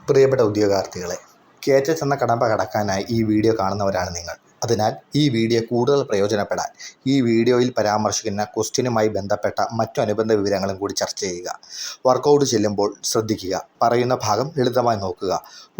പ്രിയപ്പെട്ട ഉദ്യോഗാർത്ഥികളെ, KHS എന്ന കടമ്പ കടക്കാനായി ഈ വീഡിയോ കാണുന്നവരാണ് നിങ്ങൾ. അതിനാൽ ഈ വീഡിയോ കൂടുതൽ പ്രയോജനപ്പെടാൻ ഈ വീഡിയോയിൽ പരാമർശിക്കുന്ന ക്വസ്റ്റ്യനുമായി ബന്ധപ്പെട്ട മറ്റു അനുബന്ധ വിവരങ്ങളും കൂടി ചർച്ച ചെയ്യുക. വർക്കൗട്ട് ചെല്ലുമ്പോൾ ശ്രദ്ധിക്കുക. പറയുന്ന ഭാഗം ലളിതമായി നോക്കുക.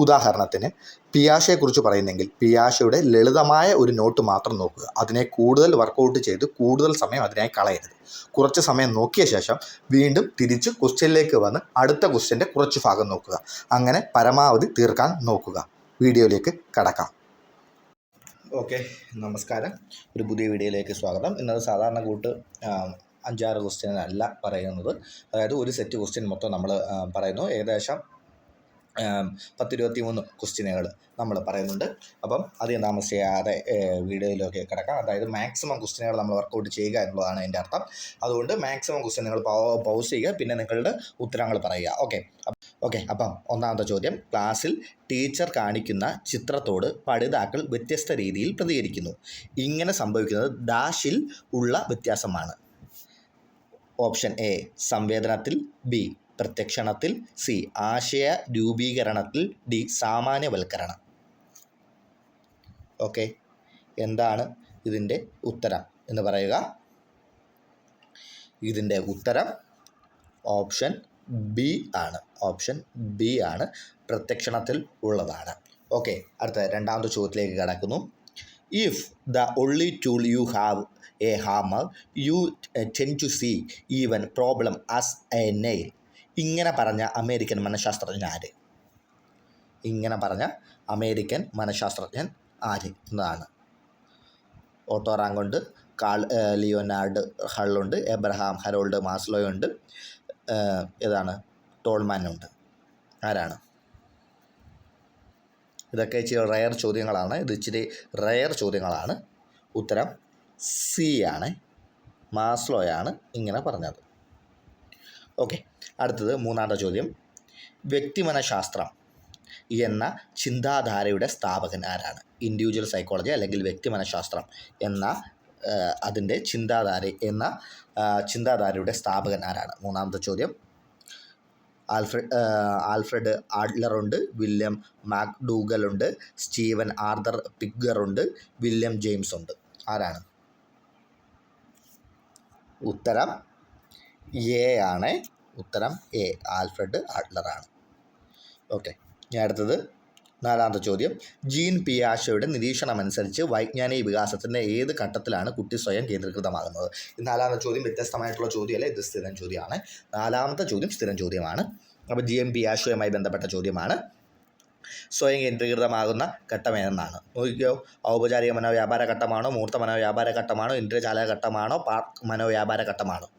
ഉദാഹരണത്തിന് പിയാഷയെക്കുറിച്ച് പറയുന്നെങ്കിൽ പിയാഷയുടെ ലളിതമായ ഒരു നോട്ട് മാത്രം നോക്കുക. അതിനെ കൂടുതൽ വർക്കൗട്ട് ചെയ്ത് കൂടുതൽ സമയം അതിനായി കളയരുത്. കുറച്ച് സമയം നോക്കിയ ശേഷം വീണ്ടും തിരിച്ച് ക്വസ്റ്റ്യനിലേക്ക് വന്ന് അടുത്ത ക്വസ്റ്റ്യൻ്റെ കുറച്ച് ഭാഗം നോക്കുക. അങ്ങനെ പരമാവധി തീർക്കാൻ നോക്കുക. വീഡിയോയിലേക്ക് കടക്കാം. ഓക്കെ, നമസ്കാരം. ഒരു പുതിയ വീഡിയോയിലേക്ക് സ്വാഗതം. ഇന്നത് സാധാരണ കൂട്ട് 5-6 ക്വസ്റ്റ്യൻ അല്ല പറയുന്നത്. അതായത് ഒരു സെറ്റ് ക്വസ്റ്റ്യൻ മൊത്തം നമ്മൾ പറയുന്നു. ഏകദേശം 10-23 ക്വസ്റ്റ്യനുകൾ നമ്മൾ പറയുന്നുണ്ട്. അപ്പം അധികം താമസിയാതെ വീഡിയോയിലൊക്കെ കിടക്കാം. അതായത് മാക്സിമം ക്വസ്റ്റ്യനുകൾ നമ്മൾ വർക്കൗട്ട് ചെയ്യുക എന്നുള്ളതാണ് അതിൻ്റെ അർത്ഥം. അതുകൊണ്ട് മാക്സിമം ക്വസ്റ്റ്യനുകൾ പൗസ് ചെയ്യുക, പിന്നെ നിങ്ങളുടെ ഉത്തരങ്ങൾ പറയുക. ഓക്കെ, അപ്പം ഒന്നാമത്തെ ചോദ്യം. ക്ലാസ്സിൽ ടീച്ചർ കാണിക്കുന്ന ചിത്രത്തോട് പഠിതാക്കൾ വ്യത്യസ്ത രീതിയിൽ പ്രതികരിക്കുന്നു. ഇങ്ങനെ സംഭവിക്കുന്നത് ഡാഷിൽ ഉള്ള വ്യത്യാസമാണ്. ഓപ്ഷൻ എ സംവേദനത്തിൽ, ബി പ്രത്യക്ഷണത്തിൽ, സി ആശയ രൂപീകരണത്തിൽ, ഡി സാമാന്യവൽക്കരണം. ഓക്കെ, എന്താണ് ഇതിൻ്റെ ഉത്തരം എന്ന് പറയുക. ഇതിൻ്റെ ഉത്തരം ഓപ്ഷൻ ബി ആണ്. ഓപ്ഷൻ ബി ആണ്, പ്രത്യക്ഷണത്തിൽ ഉള്ളതാണ്. ഓക്കെ, അടുത്ത രണ്ടാമത്തെ ചോദ്യത്തിലേക്ക് കടക്കുന്നു. If the only tool you have a hammer, you tend to see even problem as a nail. ഇങ്ങനെ പറഞ്ഞ അമേരിക്കൻ മനഃശാസ്ത്രജ്ഞൻ ആര്? ഇങ്ങനെ പറഞ്ഞ അമേരിക്കൻ മനഃശാസ്ത്രജ്ഞൻ ആര് എന്നതാണ്. ഓട്ടോ റാങ്കുണ്ട്, ലിയോനാർഡ് ഹള്ളുണ്ട്, എബ്രഹാം ഹരോൾഡ് മാസ്ലോയുണ്ട്, ഏതാണ് ടോൾമാനുണ്ട്. ആരാണ്? ഇതൊക്കെ ഇച്ചിരി റയർ ചോദ്യങ്ങളാണ്. ഇച്ചിരി റയർ ചോദ്യങ്ങളാണ്. ഉത്തരം സി ആണ്, മാസ്ലോയാണ് ഇങ്ങനെ പറഞ്ഞത്. ഓക്കെ, അടുത്തത് മൂന്നാമത്തെ ചോദ്യം. വ്യക്തിമനഃശാസ്ത്രം എന്ന ചിന്താധാരയുടെ സ്ഥാപകൻ ആരാണ്? ഇൻഡിവിജ്വൽ സൈക്കോളജി അല്ലെങ്കിൽ വ്യക്തിമനഃശാസ്ത്രം എന്ന അതിൻ്റെ ചിന്താധാരയുടെ സ്ഥാപകൻ ആരാണ്? മൂന്നാമത്തെ ചോദ്യം. ആൽഫ്രഡ് ആഡ്ലറുണ്ട്, വില്യം മാക്ഡൂഗലുണ്ട്, സ്റ്റീവൻ ആർതർ പിഗ്ഗറുണ്ട്, വില്യം ജെയിംസ് ഉണ്ട്. ആരാണ്? ഉത്തരം എ ആണ്. ഉത്തരം എ, ആൽഫ്രഡ് ആഡ്ലറാണ്. ഓക്കെ, ഇനി അടുത്തത് നാലാമത്തെ ചോദ്യം. ജീൻ പിയാഷയുടെ നിരീക്ഷണമനുസരിച്ച് വൈജ്ഞാനിക വികാസത്തിൻ്റെ ഏത് ഘട്ടത്തിലാണ് കുട്ടി സ്വയം കേന്ദ്രീകൃതമാകുന്നത്? ഈ നാലാമത്തെ ചോദ്യം വ്യത്യസ്തമായിട്ടുള്ള ചോദ്യമല്ല, ഇത് സ്ഥിരം ചോദ്യമാണ്. നാലാമത്തെ ചോദ്യം സ്ഥിരം ചോദ്യമാണ്. അപ്പോൾ ജീൻ പിയാഷയുമായി ബന്ധപ്പെട്ട ചോദ്യമാണ്. സ്വയം കേന്ദ്രീകൃതമാകുന്ന ഘട്ടം ഏതെന്നാണ് നോക്കിക്കോ. ഔപചാരിക മനോവ്യാപാര ഘട്ടമാണോ, മൂർത്ത മനോവ്യാപാര ഘട്ടമാണോ, ഇന്ദ്രിയജാല ഘട്ടമാണോ, മനോവ്യാപാര ഘട്ടമാണോ?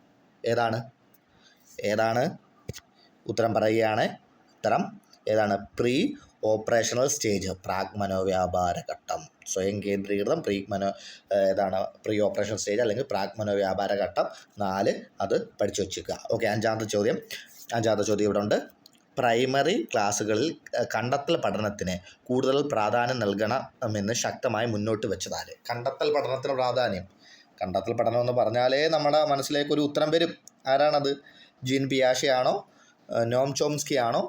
ഏതാണ്? ഉത്തരം പറയുകയാണ്. ഉത്തരം ഏതാണ്? പ്രീ ഓപ്പറേഷണൽ സ്റ്റേജ്, പ്രാഗ് മനോവ്യാപാര ഘട്ടം. സ്വയം കേന്ദ്രീകൃതം പ്രീ ഓപ്പറേഷണൽ സ്റ്റേജ് അല്ലെങ്കിൽ പ്രാഗ് മനോവ്യാപാര ഘട്ടം 4. അത് പഠിച്ചു വയ്ക്കുക. ഓക്കെ, അഞ്ചാമത്തെ ചോദ്യം ഇവിടെ ഉണ്ട്. പ്രൈമറി ക്ലാസ്സുകളിൽ കണ്ടെത്തൽ പഠനത്തിന് കൂടുതൽ പ്രാധാന്യം നൽകണമെന്ന് ശക്തമായി മുന്നോട്ട് വെച്ചതാര്? കണ്ടെത്തൽ പഠനത്തിന് പ്രാധാന്യം. കണ്ടെത്തൽ പഠനം എന്ന് പറഞ്ഞാലേ നമ്മുടെ മനസ്സിലേക്കൊരു ഉത്തരം വരും. ആരാണത്? ജീൻ പിയാഷെ ആണോ, നോം ചോംസ്കി ആണോ?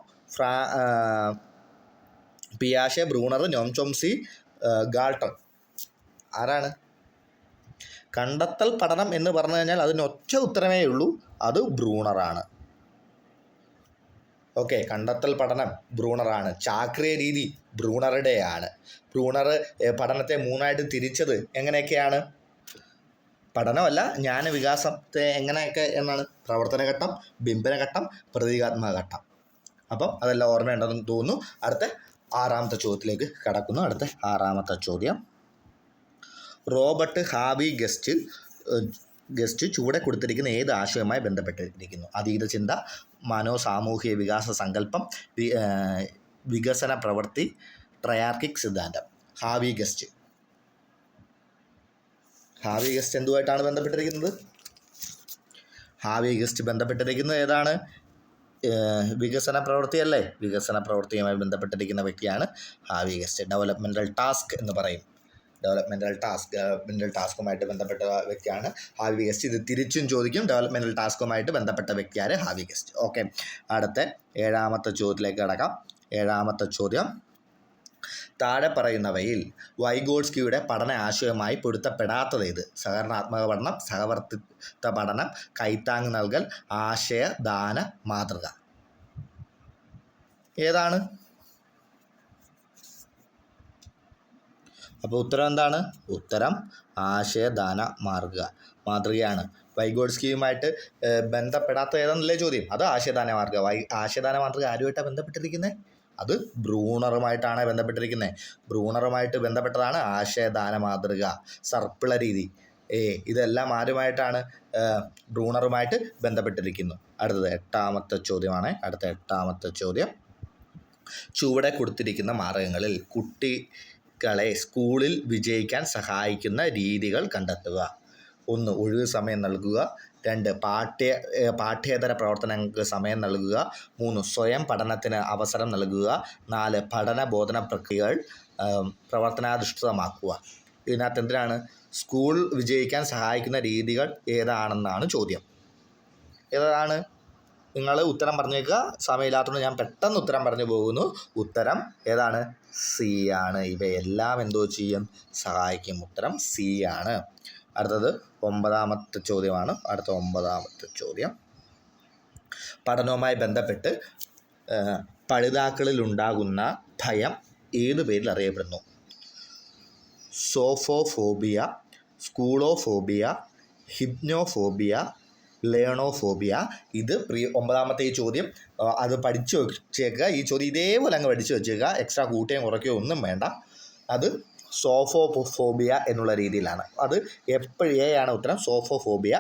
പിയാഷെ, ബ്രൂണർ, നോം ചോംസ്കി, ഗാൾട്ടൺ. ആരാണ്? കണ്ടെത്തൽ പഠനം എന്ന് പറഞ്ഞു കഴിഞ്ഞാൽ അതിനൊറ്റ ഉത്തരമേ ഉള്ളൂ, അത് ബ്രൂണറാണ്. ഓക്കെ, കണ്ടെത്തൽ പഠനം ബ്രൂണറാണ്. ചാക്രിയ രീതി ബ്രൂണറുടെയാണ്. ബ്രൂണർ പഠനത്തെ 3ആയിട്ട് തിരിച്ചത് എങ്ങനെയൊക്കെയാണ്? പഠനമല്ല, ജ്ഞാനവികാസത്തെ എങ്ങനെയൊക്കെ എന്നാണ്? പ്രവർത്തനഘട്ടം, ബിംബനഘട്ടം, പ്രതീകാത്മക ഘട്ടം. അപ്പം അതെല്ലാം ഓർമ്മയുണ്ടെന്ന് തോന്നുന്നു. അടുത്ത 6ാമത്തെ ചോദ്യത്തിലേക്ക് കടക്കുന്നു. അടുത്ത 6ാമത്തെ ചോദ്യം. റോബർട്ട് ഹാർവി ഗസ്റ്റ് ചുവടെ കൊടുത്തിരിക്കുന്ന ഏത് ആശയവുമായി ബന്ധപ്പെട്ടിരിക്കുന്നു? അതീത ചിന്ത, മനോസാമൂഹിക വികാസ സങ്കല്പം, വികസന പ്രവൃത്തി, ട്രയാർക്കിക് സിദ്ധാന്തം. ഹാർവി ഗസ്റ്റ് എന്തുമായിട്ടാണ് ബന്ധപ്പെട്ടിരിക്കുന്നത്? ഹാർവി ഗസ്റ്റ് ബന്ധപ്പെട്ടിരിക്കുന്നത് ഏതാണ്? വികസന പ്രവൃത്തിയല്ലേ? വികസന പ്രവൃത്തിയുമായി ബന്ധപ്പെട്ടിരിക്കുന്ന വ്യക്തിയാണ് ഹാർവി ഗസ്റ്റ്. ഡെവലപ്മെൻ്റൽ ടാസ്ക് എന്ന് പറയും. ഡെവലപ്മെൻ്റൽ ടാസ്കുമായിട്ട് ബന്ധപ്പെട്ട വ്യക്തിയാണ് ഹാർവി ഗസ്റ്റ്. ഇത് തിരിച്ചും ചോദിക്കും. ഡെവലപ്മെൻ്റൽ ടാസ്കുമായിട്ട് ബന്ധപ്പെട്ട വ്യക്തിയാണ് ഹാർവി ഗസ്റ്റ്. ഓക്കെ, അടുത്ത 7ാമത്തെ ചോദ്യത്തിലേക്ക് കടക്കാം. ഏഴാമത്തെ ചോദ്യം, താഴെ പറയുന്നവയിൽ വൈഗോട്സ്കിയുടെ പഠന ആശയവുമായി പൊരുത്തപ്പെടാത്തതേത്? സഹകരണാത്മക പഠനം, സഹവർത്തിത്വ പഠനം, കൈത്താങ് നൽകൽ, ആശയദാന മാതൃക. ഏതാണ്? അപ്പോൾ ഉത്തരം എന്താണ്? ഉത്തരം ആശയദാന മാതൃകയാണ്. വൈഗോട്സ്കിയുമായിട്ട് ബന്ധപ്പെടാത്ത ഏതാണെന്നല്ലേ ചോദ്യം? അത് ആശയദാന മാതൃക. ആശയദാന മാതൃക ആരുമായിട്ടാണ് ബന്ധപ്പെട്ടിരിക്കുന്നത്? അത് ബ്രൂണറുമായിട്ടാണ് ബന്ധപ്പെട്ടിരിക്കുന്നത്. ബ്രൂണറുമായിട്ട് ബന്ധപ്പെട്ടതാണ് ആശയദാന മാതൃക. സർപ്പിള രീതി ഇതെല്ലാം ആരുമായിട്ടാണ്? ബ്രൂണറുമായിട്ട് ബന്ധപ്പെട്ടിരിക്കുന്നു. അടുത്തത് എട്ടാമത്തെ ചോദ്യമാണ്. അടുത്ത എട്ടാമത്തെ ചോദ്യം, ചുവടെ കൊടുത്തിരിക്കുന്ന മാർഗങ്ങളിൽ കുട്ടികളെ സ്കൂളിൽ വിജയിക്കാൻ സഹായിക്കുന്ന രീതികൾ കണ്ടെത്തുക. 1. ഒഴിവു സമയം നൽകുക. 2. പാഠ്യേതര പ്രവർത്തനങ്ങൾക്ക് സമയം നൽകുക. 3. സ്വയം പഠനത്തിന് അവസരം നൽകുക. 4. പഠന ബോധന പ്രക്രിയകൾ പ്രവർത്തനാധിഷ്ഠിതമാക്കുക. ഇതിനകത്ത് എന്തിനാണ്? സ്കൂൾ വിജയിക്കാൻ സഹായിക്കുന്ന രീതികൾ ഏതാണെന്നാണ് ചോദ്യം. ഏതാണ്? നിങ്ങൾ ഉത്തരം പറഞ്ഞേക്കുക. സമയമില്ലാത്തതുകൊണ്ട് ഞാൻ പെട്ടെന്ന് ഉത്തരം പറഞ്ഞു പോകുന്നു. ഉത്തരം ഏതാണ്? സി ആണ്. ഇവയെല്ലാം എന്തോ ചെയ്യും? സഹായിക്കും. ഉത്തരം സി ആണ്. അടുത്തത് 9ാമത്തെ ചോദ്യമാണ്. അടുത്ത 9ാമത്തെ ചോദ്യം, പഠനവുമായി ബന്ധപ്പെട്ട് പഠിതാക്കളിലുണ്ടാകുന്ന ഭയം ഏതു പേരിൽ അറിയപ്പെടുന്നു? സോഫോഫോബിയ, സ്കൂളോഫോബിയ, ഹിപ്നോഫോബിയ, ലേണോഫോബിയ. ഇത് 9ാമത്തെ ഈ ചോദ്യം അത് പഠിച്ചു വെച്ചേക്കുക. ഈ ചോദ്യം ഇതേപോലെ അങ്ങ് പഠിച്ചു വെച്ചേക്കുക. എക്സ്ട്രാ കൂട്ടുകയോ കുറയ്ക്കുകയോ ഒന്നും വേണ്ട. അത് സോഫോഫോബിയ എന്നുള്ള രീതിയിലാണ്. അത് എപ്പോഴും ആണ് ഉത്തരം. സോഫോഫോബിയ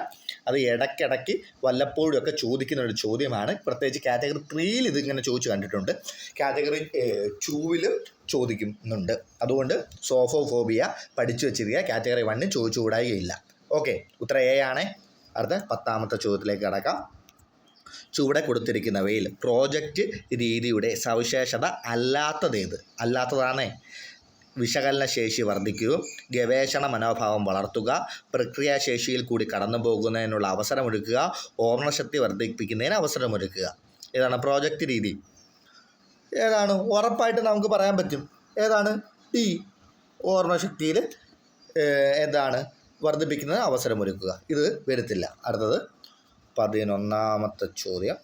അത് ഇടയ്ക്കിടയ്ക്ക് വല്ലപ്പോഴും ഒക്കെ ചോദിക്കുന്ന ഒരു ചോദ്യമാണ്. പ്രത്യേകിച്ച് കാറ്റഗറി 3യിൽ ഇതിങ്ങനെ ചോദിച്ചു കണ്ടിട്ടുണ്ട്. കാറ്റഗറി 2ൽ ചോദിക്കുന്നുണ്ട്. അതുകൊണ്ട് സോഫോഫോബിയ പഠിച്ചു വെച്ചിരിക്കുക. കാറ്റഗറി 1 ചോദിച്ചുകൂടായികയില്ല. ഓക്കെ, ഉത്തരം എ ആണ്. അടുത്ത 10ാമത്തെ ചോദ്യത്തിലേക്ക് കടക്കാം. ചുവടെ കൊടുത്തിരിക്കുന്നവയിൽ പ്രോജക്റ്റ് രീതിയുടെ സവിശേഷത അല്ലാത്തതേത്? അല്ലാത്തതാണേ. വിശകലന ശേഷി വർദ്ധിക്കുക, ഗവേഷണ മനോഭാവം വളർത്തുക, പ്രക്രിയാശേഷിയിൽ കൂടി കടന്നു പോകുന്നതിനുള്ള അവസരമൊരുക്കുക, ഓർമ്മശക്തി വർദ്ധിപ്പിക്കുന്നതിന് അവസരമൊരുക്കുക. ഏതാണ് പ്രോജക്റ്റ് രീതി? ഏതാണ്? ഉറപ്പായിട്ട് നമുക്ക് പറയാൻ പറ്റും. ഏതാണ്? ഡി. ഓർമ്മശക്തിയിൽ എന്താണ് വർദ്ധിപ്പിക്കുന്നതിന് അവസരമൊരുക്കുക. ഇത് വരത്തില്ല. അടുത്തത് 11ാമത്തെ ചോദ്യം.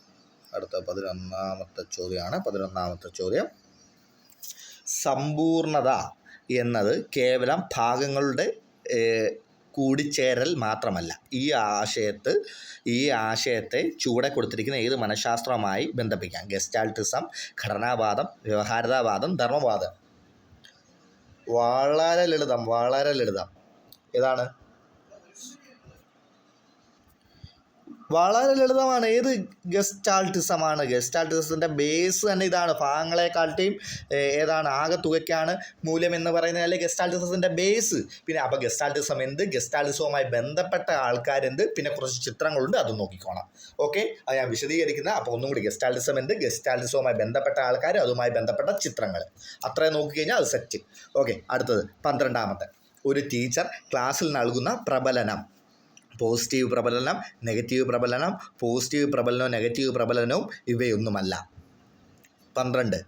അടുത്ത 11ാമത്തെ ചോദ്യമാണ്. 11ാമത്തെ ചോദ്യം, സമ്പൂർണത എന്നത് കേവലം ഭാഗങ്ങളുടെ കൂടിച്ചേരൽ മാത്രമല്ല. ഈ ആശയത്തെ ചുവടെ കൊടുത്തിരിക്കുന്ന ഏത് മനഃശാസ്ത്രവുമായി ബന്ധിപ്പിക്കാം? ഗസ്റ്റാൾട്ടിസം, ഘടനാവാദം, വ്യവഹാരതാവാദം, ധർമ്മവാദം. വളരെ ലളിതം. ഏതാണ്? വളരെ ലളിതമാണ്. ഏത്? ഗസ്റ്റാൾട്ടിസമാണ്. ഗസ്റ്റാൾട്ടിസത്തിൻ്റെ ബേസ് തന്നെ ഇതാണ്. ഭാഗങ്ങളെക്കാട്ടിയും ഏതാണ്? ആകെത്തുകയ്ക്കാണ് മൂല്യം എന്ന് പറയുന്നതല്ലേ ഗസ്റ്റാൾട്ടിസത്തിൻ്റെ ബേസ്. പിന്നെ അപ്പോൾ ഗസ്റ്റാൾട്ടിസം എന്ത്, ഗസ്റ്റാൾട്ടിസവുമായി ബന്ധപ്പെട്ട ആൾക്കാരെന്ത്, പിന്നെ കുറച്ച് ചിത്രങ്ങളുണ്ട്, അത് നോക്കിക്കോണം. ഓക്കെ, അത് ഞാൻ വിശദീകരിക്കുന്ന. അപ്പോൾ ഒന്നും കൂടി, ഗസ്റ്റാൾട്ടിസം എന്ത്, ഗസ്റ്റാൾട്ടിസവുമായി ബന്ധപ്പെട്ട ആൾക്കാർ, അതുമായി ബന്ധപ്പെട്ട ചിത്രങ്ങൾ, അത്രയും നോക്കിക്കഴിഞ്ഞാൽ അത് സെറ്റ്. ഓക്കെ, അടുത്തത് 12ാമത്തെ, ഒരു ടീച്ചർ ക്ലാസ്സിൽ നൽകുന്ന പ്രബലനം. പോസിറ്റീവ് പ്രബലനം, നെഗറ്റീവ് പ്രബലനം, പോസിറ്റീവ് പ്രബലനവും നെഗറ്റീവ് പ്രബലനവും ഇവയൊന്നുമല്ല. 12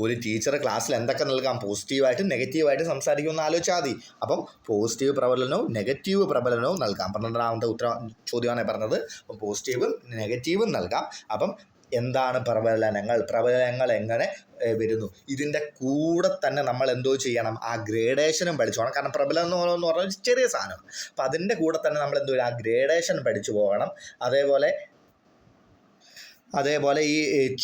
ഒരു ടീച്ചർ ക്ലാസ്സിൽ എന്തൊക്കെ നൽകാം? പോസിറ്റീവായിട്ടും നെഗറ്റീവായിട്ടും സംസാരിക്കുമെന്ന് ആലോചിച്ചാൽ മതി. അപ്പം പോസിറ്റീവ് പ്രബലനവും നെഗറ്റീവ് പ്രബലനവും നൽകാം. 12ാമത്തെ ചോദ്യമാണ് പറഞ്ഞത്. അപ്പം പോസിറ്റീവും നെഗറ്റീവും നൽകാം. അപ്പം എന്താണ് പ്രബലനങ്ങൾ എങ്ങനെ വരുന്നു? ഇതിൻ്റെ കൂടെ തന്നെ നമ്മൾ എന്തോ ചെയ്യണം? ആ ഗ്രേഡേഷനും പഠിച്ചു പോകണം. കാരണം പ്രബലം എന്ന് പറഞ്ഞാൽ ചെറിയ സാധനം. അപ്പം അതിൻ്റെ കൂടെ തന്നെ നമ്മൾ എന്തോ ആ ഗ്രേഡേഷൻ പഠിച്ചു പോകണം. അതേപോലെ ഈ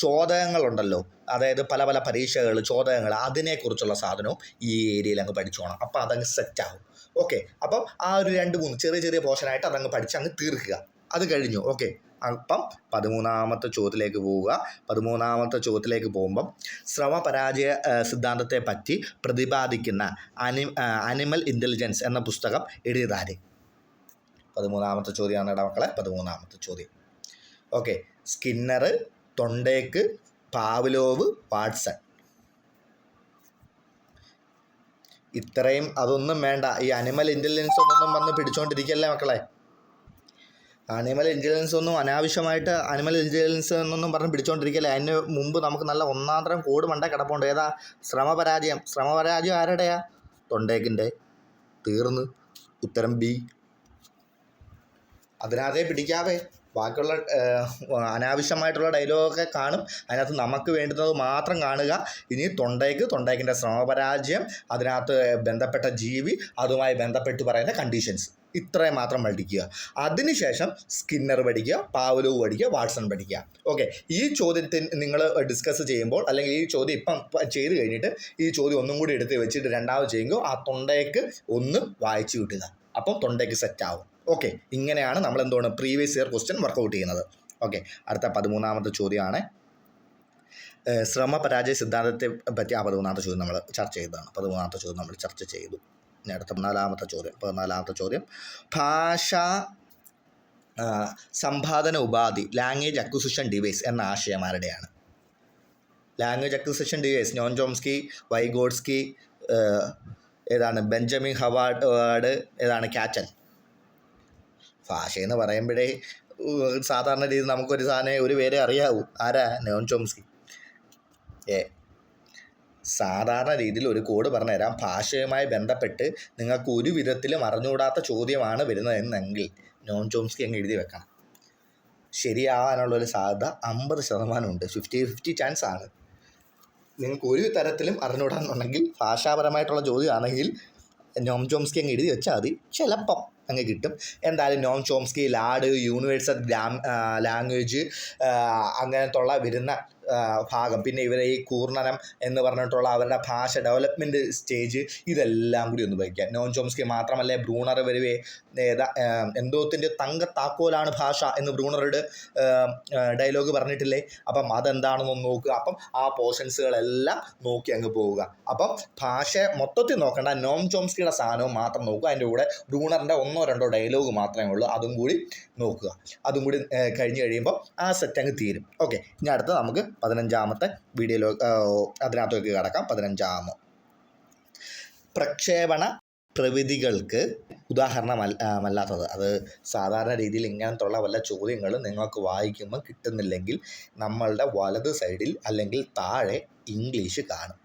ചോദകങ്ങളുണ്ടല്ലോ, അതായത് പല പരീക്ഷകൾ, ചോദകങ്ങൾ, അതിനെക്കുറിച്ചുള്ള സാധനവും ഈ ഏരിയയിൽ അങ്ങ് പഠിച്ചു പോകണം. അപ്പോൾ അതങ്ങ് സെറ്റാകും. ഓക്കെ, അപ്പം ആ ഒരു 2-3 ചെറിയ പോർഷനായിട്ട് അതങ്ങ് പഠിച്ച് അങ്ങ് തീർക്കുക. അത് കഴിഞ്ഞു. ഓക്കെ, അപ്പം 13ാമത്തെ ചോദ്യത്തിലേക്ക് പോവുക. 13ാമത്തെ ചോദ്യത്തിലേക്ക് പോകുമ്പം ശ്രമപരാജയ സിദ്ധാന്തത്തെ പറ്റി പ്രതിപാദിക്കുന്ന അനിമൽ ഇൻ്റലിജൻസ് എന്ന പുസ്തകം എഴുതിയതാര്? 13ാമത്തെ ചോദ്യമാണ് കേട്ടോ മക്കളെ. 13ാമത്തെ ചോദ്യം. Okay, Skinner, Thorndike, Pavlov, Watson. ഇത്രയും അതൊന്നും വേണ്ട. ഈ അനിമൽ ഇൻ്റലിജൻസ് ഒന്നും വന്ന് പിടിച്ചുകൊണ്ടിരിക്കല്ലേ മക്കളെ. അനിമൽ ഇൻ്റലിജൻസ് ഒന്നും അനാവശ്യമായിട്ട് അനിമൽ ഇൻ്റലിജൻസ് എന്നൊന്നും പറഞ്ഞ് പിടിച്ചോണ്ടിരിക്കില്ല. അതിന് മുമ്പ് നമുക്ക് നല്ല ഒന്നാന്തരം കോഡ് മണ്ട കിടപ്പുണ്ട്. ഏതാ? ശ്രമപരാജയം ആരുടെയാ? തൊണ്ടേക്കിൻ്റെ. തീർന്ന്. ഉത്തരം ബി. അതിനകത്തേ പിടിക്കാവേ. ബാക്കിയുള്ള അനാവശ്യമായിട്ടുള്ള ഡയലോഗൊക്കെ കാണും. അതിനകത്ത് നമുക്ക് വേണ്ടുന്നത് മാത്രം കാണുക. ഇനി തൊണ്ടേക്കിൻ്റെ ശ്രമപരാജയം, അതിനകത്ത് ബന്ധപ്പെട്ട ജീവി, അതുമായി ബന്ധപ്പെട്ട് പറയുന്ന കണ്ടീഷൻസ്, ഇത്രയും മാത്രം പഠിക്കുക. അതിനുശേഷം സ്കിന്നർ പഠിക്കുക, പാവ്ലോവ് പഠിക്കുക, വാട്സൺ പഠിക്കുക. ഓക്കെ, ഈ ചോദ്യത്തിന് നിങ്ങൾ ഡിസ്കസ് ചെയ്യുമ്പോൾ, അല്ലെങ്കിൽ ഈ ചോദ്യം ഇപ്പം ചെയ്ത് കഴിഞ്ഞിട്ട് ഈ ചോദ്യം ഒന്നും കൂടി എടുത്ത് വെച്ചിട്ട് രണ്ടാമത് ചെയ്യുമ്പോൾ ആ തൊണ്ടയ്ക്ക് ഒന്ന് വായിച്ച് കിട്ടുക. അപ്പം തൊണ്ടയ്ക്ക് സെറ്റാവും. ഓക്കെ, ഇങ്ങനെയാണ് നമ്മൾ എന്താണ് പ്രീവിയസ് ഇയർ ക്വസ്റ്റ്യൻ വർക്കൗട്ട് ചെയ്യുന്നത്. ഓക്കെ, അടുത്ത 13ാമത്തെ ചോദ്യമാണ് ശ്രമപരാജയ സിദ്ധാന്തത്തെ പറ്റി. 13ാമത്തെ ചോദ്യം നമ്മൾ ചർച്ച ചെയ്തതാണ്. 13ാമത്തെ ചോദ്യം നമ്മൾ ചർച്ച ചെയ്തു. ഇനി അടുത്ത 14ാമത്തെ ചോദ്യം ഭാഷ സമ്പാദന ഉപാധി, ലാംഗ്വേജ് അക്വിസിഷൻ ഡിവൈസ് എന്ന ആശയം ആരുടെയാണ്? Language acquisition device Noam Chomsky, Vygotsky, ഏതാണ്? ബെഞ്ചമിൻ ഹവാർഡ്, ഏതാണ്? കാറ്റൽ. ഭാഷയെന്ന് പറയുമ്പോഴേ സാധാരണ രീതിയിൽ നമുക്കൊരു സാധനം ഒരു പേരെ അറിയാവൂ. ആരാ? Noam Chomsky. സാധാരണ രീതിയിൽ ഒരു കോഡ് പറഞ്ഞുതരാം. ഭാഷയുമായി ബന്ധപ്പെട്ട് നിങ്ങൾക്ക് ഒരു വിധത്തിലും അറിഞ്ഞുകൂടാത്ത ചോദ്യമാണ് വരുന്നതെന്നെങ്കിൽ നോം ചോംസ്കി അങ്ങ് എഴുതി വെക്കണം. ശരിയാവാനുള്ളൊരു സാധ്യത 50% ഉണ്ട്. 50-50 ചാൻസ് ആണ്. നിങ്ങൾക്ക് ഒരു തരത്തിലും അറിഞ്ഞുകൂടാന്നുണ്ടെങ്കിൽ ഭാഷാപരമായിട്ടുള്ള ചോദ്യമാണെങ്കിൽ നോം ചോംസ്കി അങ്ങ് എഴുതി വെച്ചാൽ മതി. ചിലപ്പം അങ്ങ് കിട്ടും. എന്തായാലും Noam Chomsky LAD, universal language, അങ്ങനത്തുള്ള വരുന്ന ഭാഗം, പിന്നെ ഇവരെ ഈ കൂർണനം എന്ന് പറഞ്ഞിട്ടുള്ള അവരുടെ ഭാഷ ഡെവലപ്മെൻറ്റ് സ്റ്റേജ്, ഇതെല്ലാം കൂടി ഒന്ന് പഠിക്കാം. നോം ചോംസ്കി മാത്രമല്ലേ ബ്രൂണർ വരുവേ എന്തോത്തിൻ്റെ തങ്കത്താക്കോലാണ് ഭാഷ എന്ന് ബ്രൂണറുടെ ഡയലോഗ് പറഞ്ഞിട്ടില്ലേ? അപ്പം അതെന്താണെന്നൊന്ന് നോക്കുക. അപ്പം ആ പോർഷൻസുകളെല്ലാം നോക്കി അങ്ങ് പോവുക. അപ്പം ഭാഷ മൊത്തത്തിൽ നോക്കണ്ട, നോം ചോംസ്കിയുടെ സാധനവും മാത്രം നോക്കുക. അതിൻ്റെ കൂടെ ബ്രൂണറിൻ്റെ 1-2 ഡയലോഗ് മാത്രമേ ഉള്ളൂ, അതും കൂടി നോക്കുക. അതും കൂടി കഴിഞ്ഞ് കഴിയുമ്പോൾ ആ സെറ്റ് അങ്ങ് തീരും. ഓക്കെ, ഇനി അടുത്ത് നമുക്ക് 15ാമത്തെ വീഡിയോയിലോ അതിനകത്തേക്ക് കടക്കാം. 15ാമത് പ്രക്ഷേപണ പ്രവിധികൾക്ക് ഉദാഹരണമല്ലാത്തത്. അത് സാധാരണ രീതിയിൽ ഇങ്ങനത്തുള്ള വല്ല ചോദ്യങ്ങളും നിങ്ങൾക്ക് വായിക്കുമ്പോൾ കിട്ടുന്നില്ലെങ്കിൽ നമ്മളുടെ വലത് സൈഡിൽ അല്ലെങ്കിൽ താഴെ ഇംഗ്ലീഷ് കാണും.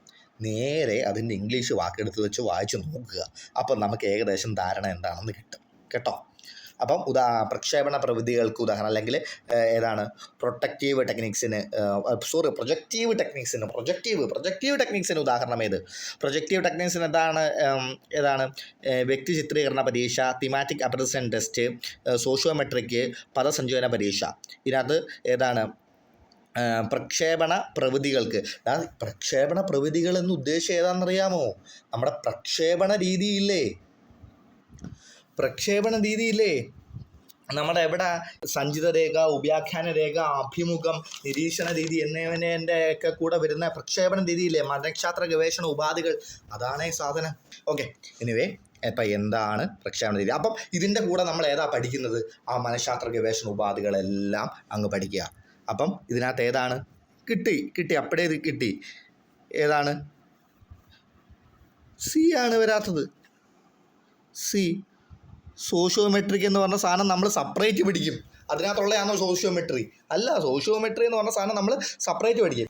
നേരെ അതിൻ്റെ ഇംഗ്ലീഷ് വാക്കെടുത്ത് വെച്ച് വായിച്ച് നോക്കുക. അപ്പം നമുക്ക് ഏകദേശം ധാരണ എന്താണെന്ന് കിട്ടും കേട്ടോ. അപ്പം പ്രക്ഷേപണ പ്രവിധികൾക്ക് ഉദാഹരണം, അല്ലെങ്കിൽ ഏതാണ്? പ്രൊജക്റ്റീവ് ടെക്നിക്സിന് ഉദാഹരണം ഏത്? പ്രൊജക്റ്റീവ് ടെക്നിക്സിന് ഏതാണ്? വ്യക്തി ചിത്രീകരണ പരീക്ഷ, തിമാറ്റിക് അപ്രസൻ ടെസ്റ്റ്, സോഷ്യോമെട്രിക്, പദസഞ്ചയന പരീക്ഷ. ഇതിനകത്ത് ഏതാണ്? പ്രക്ഷേപണ പ്രവിധികൾക്ക്. പ്രക്ഷേപണ പ്രവിധികൾ എന്ന് ഉദ്ദേശിച്ച് ഏതാണെന്നറിയാമോ? നമ്മുടെ പ്രക്ഷേപണ രീതിയില്ലേ, നമ്മുടെ എവിടെ സഞ്ചിത രേഖ, ഉപാഖ്യാന രേഖ, അഭിമുഖം, നിരീക്ഷണ രീതി എന്നിവൻ്റെ ഒക്കെ കൂടെ വരുന്ന പ്രക്ഷേപണ രീതിയില്ലേ, മനഃശാസ്ത്ര ഗവേഷണ ഉപാധികൾ, അതാണ് ഈ സാധനം. ഓക്കെ, എനിവേ ഇപ്പം എന്താണ് പ്രക്ഷേപണ രീതി? അപ്പം ഇതിൻ്റെ കൂടെ നമ്മൾ ഏതാ പഠിക്കുന്നത്? ആ മനഃശാസ്ത്ര ഗവേഷണ ഉപാധികളെല്ലാം അങ്ങ് പഠിക്കുക. അപ്പം ഇതിനകത്ത് ഏതാണ്? കിട്ടി അപ്പടേ കിട്ടി. ഏതാണ്? സി ആണ് വരാത്തത്. സി. സോഷ്യോമെട്രിക് എന്ന് പറഞ്ഞ സാധനം നമ്മൾ സെപ്പറേറ്റ് പഠിക്കും. അതിനകത്തുള്ളതാണോ സോഷ്യോമെട്രി? അല്ല, സോഷ്യോമെട്രി എന്ന് പറഞ്ഞ സാധനം നമ്മൾ സെപ്പറേറ്റ് പഠിക്കും.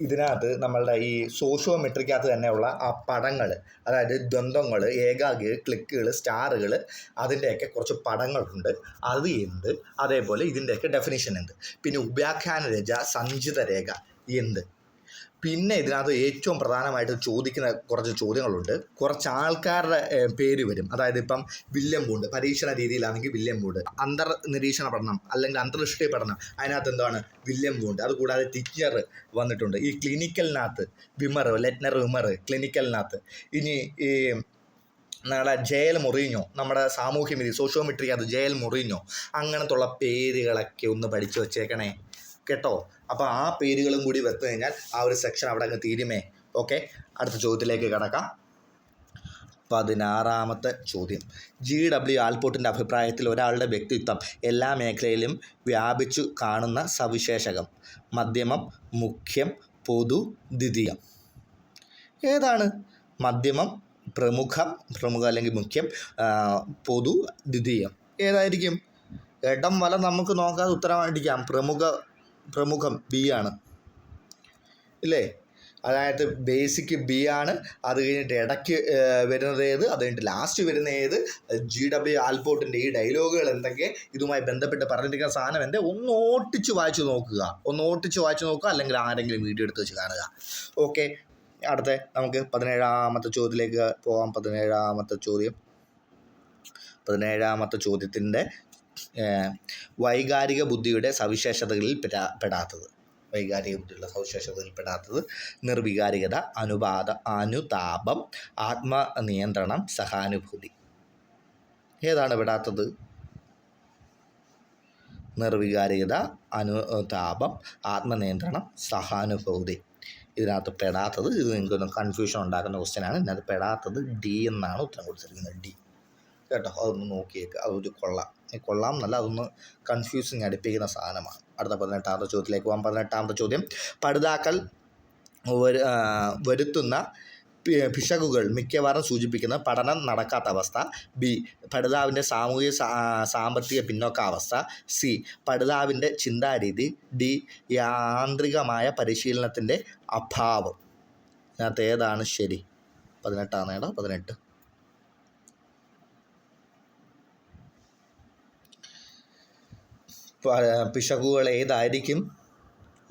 ഇതിനകത്ത് നമ്മളുടെ ഈ സോഷ്യോമെട്രിക്കകത്ത് തന്നെയുള്ള ആ പടങ്ങൾ, അതായത് ദ്വന്ദ്വങ്ങൾ, ഏകാഗ്രികൾ, ക്ലിക്കുകൾ, സ്റ്റാറുകൾ, അതിൻ്റെയൊക്കെ കുറച്ച് പടങ്ങളുണ്ട്. അത് എന്ത്? അതേപോലെ ഇതിൻ്റെയൊക്കെ ഡെഫിനിഷൻ എന്ത്? പിന്നെ ഉപാഖ്യാന രേഖ, സഞ്ചിത രേഖ എന്ത്? പിന്നെ ഇതിനകത്ത് ഏറ്റവും പ്രധാനമായിട്ട് ചോദിക്കുന്ന കുറച്ച് ചോദ്യങ്ങളുണ്ട്. കുറച്ച് ആൾക്കാരുടെ പേര് വരും. അതായത് ഇപ്പം വില്യം വൂണ്ട്, പരീക്ഷണ രീതിയിലാണെങ്കിൽ വില്യം വൂണ്ട്. നിരീക്ഷണ പഠനം അല്ലെങ്കിൽ അന്തർദൃഷ്ടി പഠനം, അതിനകത്ത് എന്താണ്? William Wundt. അതുകൂടാതെ ടിച്ചർ വന്നിട്ടുണ്ട്. ഈ ക്ലിനിക്കലിനകത്ത് ലെറ്റ്നർ വിമർ ക്ലിനിക്കലിനകത്ത്. ഇനി ഈ നമ്മുടെ ജെയൽ മൊറീഞ്ഞോ, നമ്മുടെ സാമൂഹ്യവിധി സോഷ്യോമെട്രിക്കകത്ത് ജെയൽ മൊറീഞ്ഞോ, അങ്ങനത്തുള്ള പേരുകളൊക്കെ ഒന്ന് പഠിച്ചു വച്ചേക്കണേ കേട്ടോ. അപ്പോൾ ആ പേരുകളും കൂടി വെച്ച് കഴിഞ്ഞാൽ ആ ഒരു സെക്ഷൻ അവിടെ അങ്ങ് തീരുമേ. ഓക്കെ, അടുത്ത ചോദ്യത്തിലേക്ക് കടക്കാം. 16ാമത്തെ ചോദ്യം. GW ആൽപോർട്ടിൻ്റെ അഭിപ്രായത്തിൽ ഒരാളുടെ വ്യക്തിത്വം എല്ലാ മേഖലയിലും വ്യാപിച്ചു കാണുന്ന സവിശേഷകം: മധ്യമം, മുഖ്യം, പൊതു, ദ്വിതീയം. ഏതാണ്? മധ്യമം, പ്രമുഖം അല്ലെങ്കിൽ മുഖ്യം, പൊതു, ദ്വിതീയം. ഏതായിരിക്കും? ഇടം വലം നമുക്ക് നോക്കാതെ ഉത്തരം അടിക്കാം. പ്രമുഖം ബി ആണ് ഇല്ലേ? അതായത് ബേസിക് ബി ആണ്. അത് കഴിഞ്ഞിട്ട് ഇടയ്ക്ക് വരുന്നത് ഏത്, അത് കഴിഞ്ഞിട്ട് ലാസ്റ്റ് വരുന്ന ഏത്, GW ആൽപോർട്ടിൻ്റെ ഈ ഡയലോഗുകൾ എന്തൊക്കെ, ഇതുമായി ബന്ധപ്പെട്ട് പറഞ്ഞിരിക്കുന്ന സാധനം എൻ്റെ ഒന്ന് ഓട്ടിച്ച് വായിച്ച് നോക്കുക, അല്ലെങ്കിൽ ആരെങ്കിലും വീഡിയോ എടുത്ത് വെച്ച് കാണുക. ഓക്കെ, അടുത്ത നമുക്ക് 17ാമത്തെ ചോദ്യത്തിലേക്ക് പോകാം. 17ാമത്തെ ചോദ്യത്തിൻ്റെ വൈകാരിക ബുദ്ധിയുടെ സവിശേഷതകളിൽ പെടാത്തത് നിർവികാരികത, അനുതാപം, ആത്മനിയന്ത്രണം, സഹാനുഭൂതി. ഏതാണ് പെടാത്തത്? നിർവികാരികത, അനുതാപം, ആത്മനിയന്ത്രണം, സഹാനുഭൂതി. ഇതിനകത്ത് പെടാത്തത്, ഇത് നിങ്ങൾക്കൊന്ന് കൺഫ്യൂഷൻ ഉണ്ടാക്കുന്ന ക്വസ്റ്റ്യനാണ്. ഇതിനകത്ത് പെടാത്തത് ഡി എന്നാണ് ഉത്തരം കൊടുത്തിരിക്കുന്നത്. ഡി കേട്ടോ, അതൊന്ന് നോക്കിയേക്കുക. അതൊരു കൊള്ളാം എന്നല്ല, അതൊന്ന് കൺഫ്യൂസിങ് അടുപ്പിക്കുന്ന സാധനമാണ്. അടുത്ത 18ാമത്തെ ചോദ്യത്തിലേക്ക് പോകാം. 18ാമത്തെ ചോദ്യം, പഠിതാക്കൾ വരുത്തുന്ന പിശകുകൾ മിക്കവാറും സൂചിപ്പിക്കുന്ന പഠനം നടക്കാത്ത അവസ്ഥ. ബി, പഠിതാവിൻ്റെ സാമൂഹിക സാമ്പത്തിക പിന്നോക്കാവസ്ഥ. സി, പഠിതാവിൻ്റെ ചിന്താരീതി. ഡി, യാന്ത്രികമായ പരിശീലനത്തിൻ്റെ അഭാവം. ഇതിനകത്ത് ഏതാണ് ശരി? 18 പിശകുകൾ ഏതായിരിക്കും?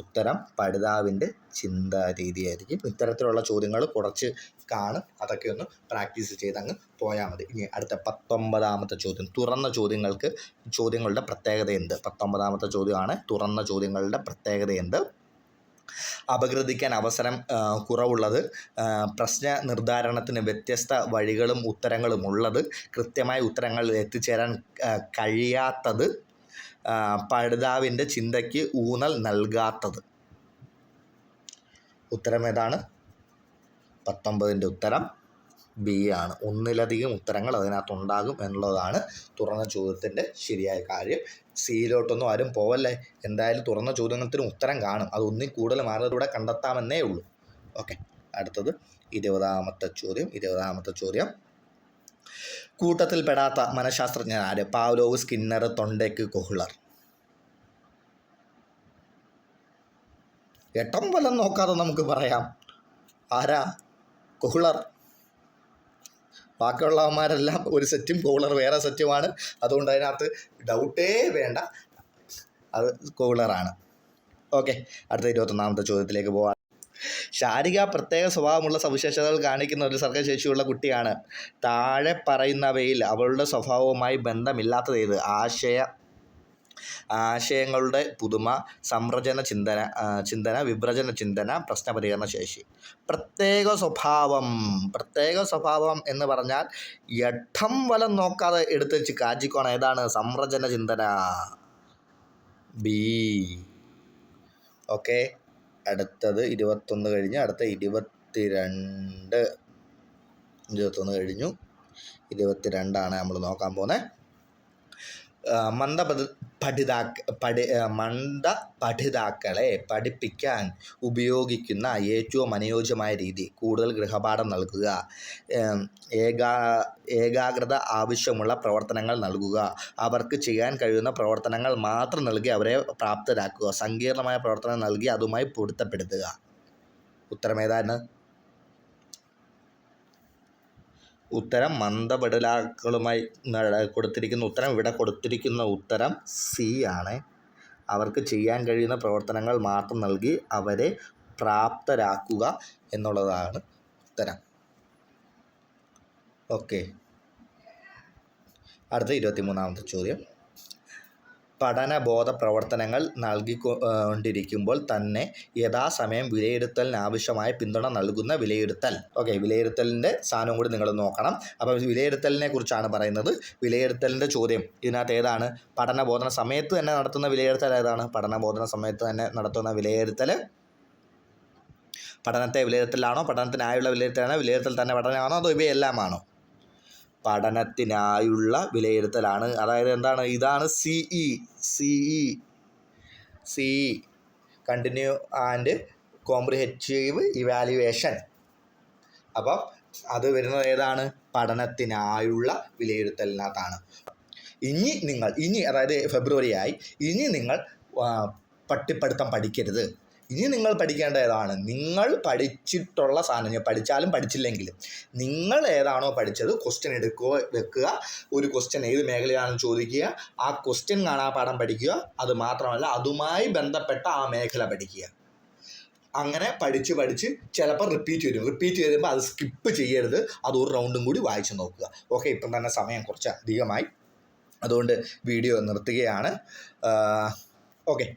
ഉത്തരം പഠിതാവിൻ്റെ ചിന്താരീതിയായിരിക്കും. ഇത്തരത്തിലുള്ള ചോദ്യങ്ങൾ കുറച്ച് കാണും, അതൊക്കെ ഒന്ന് പ്രാക്ടീസ് ചെയ്തങ്ങ് പോയാൽ മതി. ഇനി അടുത്ത 19ാമത്തെ ചോദ്യം, ചോദ്യങ്ങളുടെ പ്രത്യേകത എന്ത്? 19ാമത്തെ ചോദ്യമാണ്, തുറന്ന ചോദ്യങ്ങളുടെ പ്രത്യേകത എന്ത്? അപഗ്രഥിക്കാൻ അവസരം കുറവുള്ളത്, പ്രശ്ന നിർദ്ധാരണത്തിന് വ്യത്യസ്ത വഴികളും ഉത്തരങ്ങളും ഉള്ളത്, കൃത്യമായ ഉത്തരങ്ങളിൽ എത്തിച്ചേരാൻ കഴിയാത്തത്, പഠിതാവിൻ്റെ ചിന്തയ്ക്ക് ഊന്നൽ നൽകാത്തത്. ഉത്തരം ഏതാണ്? 19ൻ്റെ ഉത്തരം ബി ആണ്. ഒന്നിലധികം ഉത്തരങ്ങൾ അതിനകത്തുണ്ടാകും എന്നുള്ളതാണ് തുറന്ന ചോദ്യത്തിൻ്റെ ശരിയായ കാര്യം. സിയിലോട്ടൊന്നും ആരും പോവല്ലേ, എന്തായാലും തുറന്ന ചോദ്യത്തിന് ഉത്തരം കാണും. അത് ഒന്നിൽ കൂടുതൽ മാർഗത്തിലൂടെ കണ്ടെത്താമെന്നേ ഉള്ളൂ. ഓക്കെ, അടുത്തത് 20ാമത്തെ ചോദ്യം. കൂട്ടത്തിൽപ്പെടാത്ത മനഃശാസ്ത്രജ്ഞൻ ആര്? Pavlov, Skinner, Thorndike, Kohler. എട്ടം വലം നോക്കാതെ നമുക്ക് പറയാം. ആരാ? കൊഹ്ലർ. ബാക്കിയുള്ളവന്മാരെല്ലാം ഒരു സെറ്റും കൊഹ്ലർ വേറെ സെറ്റുമാണ്. അതുകൊണ്ട് അതിനകത്ത് ഡൗട്ടേ വേണ്ട, അത് കൊഹ്ലറാണ്. ഓക്കെ, അടുത്ത 21ാമത്തെ ചോദ്യത്തിലേക്ക് പോകാം. ശാരിക പ്രത്യേക സ്വഭാവമുള്ള സവിശേഷതകൾ കാണിക്കുന്ന ഒരു സർഗ്ഗശേഷിയുള്ള കുട്ടിയാണ്. താഴെ പറയുന്നവയിൽ അവളുടെ സ്വഭാവവുമായി ബന്ധമില്ലാത്തത് ഏത്? ആശയങ്ങളുടെ പുതുമ, സംരചന ചിന്തന, വിഭജന ചിന്തന, പ്രശ്നപരിഹരണ ശേഷി. പ്രത്യേക സ്വഭാവം എന്ന് പറഞ്ഞാൽ എട്ടം വലം നോക്കാതെ എടുത്ത് വെച്ച് കാച്ചിക്കോണം. ഏതാണ്? സംരചന ചിന്തന, ബി. ഓക്കെ, അടുത്തത് 21 കഴിഞ്ഞ് അടുത്ത 21 കഴിഞ്ഞു. 22ആണ് നമ്മൾ നോക്കാൻ പോകുന്നത്. പഠിതാക്കളെ പഠിപ്പിക്കാൻ ഉപയോഗിക്കുന്ന ഏറ്റവും അനുയോജ്യമായ രീതി. കൂടുതൽ ഗൃഹപാഠം നൽകുക, ഏകാഗ്രത ആവശ്യമുള്ള പ്രവർത്തനങ്ങൾ നൽകുക, അവർക്ക് ചെയ്യാൻ കഴിയുന്ന പ്രവർത്തനങ്ങൾ മാത്രം നൽകി അവരെ പ്രാപ്തരാക്കുക, സങ്കീർണമായ പ്രവർത്തനം നൽകി അതുമായി പൊരുത്തപ്പെടുത്തുക. ഉത്തരം ഏതാണ്? ഉത്തരം മന്ദപഠിതാക്കളുമായി കൊടുത്തിരിക്കുന്ന ഉത്തരം, ഇവിടെ കൊടുത്തിരിക്കുന്ന ഉത്തരം സി ആണ്. അവർക്ക് ചെയ്യാൻ കഴിയുന്ന പ്രവർത്തനങ്ങൾ മാത്രം നൽകി അവരെ പ്രാപ്തരാക്കുക എന്നുള്ളതാണ് ഉത്തരം. ഓക്കെ, അടുത്ത 23ാമത്തെ ചോദ്യം. പഠനബോധ പ്രവർത്തനങ്ങൾ നൽകിക്കൊണ്ടിരിക്കുമ്പോൾ തന്നെ യഥാസമയം വിലയിരുത്തലിന് ആവശ്യമായ പിന്തുണ നൽകുന്ന വിലയിരുത്തൽ. ഓക്കെ, വിലയിരുത്തലിൻ്റെ സാധനം കൂടി നിങ്ങൾ നോക്കണം. അപ്പോൾ വിലയിരുത്തലിനെ കുറിച്ചാണ് പറയുന്നത്. വിലയിരുത്തലിൻ്റെ ചോദ്യം ഇതിനകത്ത് ഏതാണ്? പഠനബോധന സമയത്ത് തന്നെ നടത്തുന്ന വിലയിരുത്തൽ ഏതാണ്? പഠനബോധന സമയത്ത് തന്നെ നടത്തുന്ന വിലയിരുത്തൽ പഠനത്തെ വിലയിരുത്തലാണോ? പഠനത്തിനായുള്ള വിലയിരുത്തലാണോ? വിലയിരുത്തൽ തന്നെ പഠനമാണോ? അതോ ഇവയെല്ലാമാണോ? പഠനത്തിനായുള്ള വിലയിരുത്തലാണ്. അതായത് എന്താണ്? ഇതാണ് CE, continue and comprehensive evaluation. അപ്പം അത് വരുന്നത് ഏതാണ്? പഠനത്തിനായുള്ള വിലയിരുത്തലിനകത്താണ്. ഇനി അതായത് ഫെബ്രുവരി ആയി, ഇനി നിങ്ങൾ പട്ടിപ്പടുത്തം പഠിക്കരുത്. ഇനി നിങ്ങൾ പഠിക്കേണ്ട ഏതാണ്? നിങ്ങൾ പഠിച്ചിട്ടുള്ള സാധനം, പഠിച്ചാലും പഠിച്ചില്ലെങ്കിലും നിങ്ങൾ ഏതാണോ പഠിച്ചത് ക്വസ്റ്റ്യൻ എടുക്കുക, വെക്കുക. ഒരു ക്വസ്റ്റ്യൻ ഏത് മേഖലയാണെന്ന് ചോദിക്കുക, ആ ക്വസ്റ്റ്യൻ കാണാപ്പാഠം പഠിക്കുക. അത് മാത്രമല്ല അതുമായി ബന്ധപ്പെട്ട ആ മേഖല പഠിക്കുക. അങ്ങനെ പഠിച്ച് ചിലപ്പോൾ റിപ്പീറ്റ് വരുമ്പോൾ അത് സ്കിപ്പ് ചെയ്യരുത്. അത് ഒരു റൗണ്ടും കൂടി വായിച്ച് നോക്കുക. ഓക്കെ, ഇപ്പം തന്നെ സമയം കുറച്ച് അധികമായി, അതുകൊണ്ട് വീഡിയോ നിർത്തുകയാണ്. ഓക്കെ.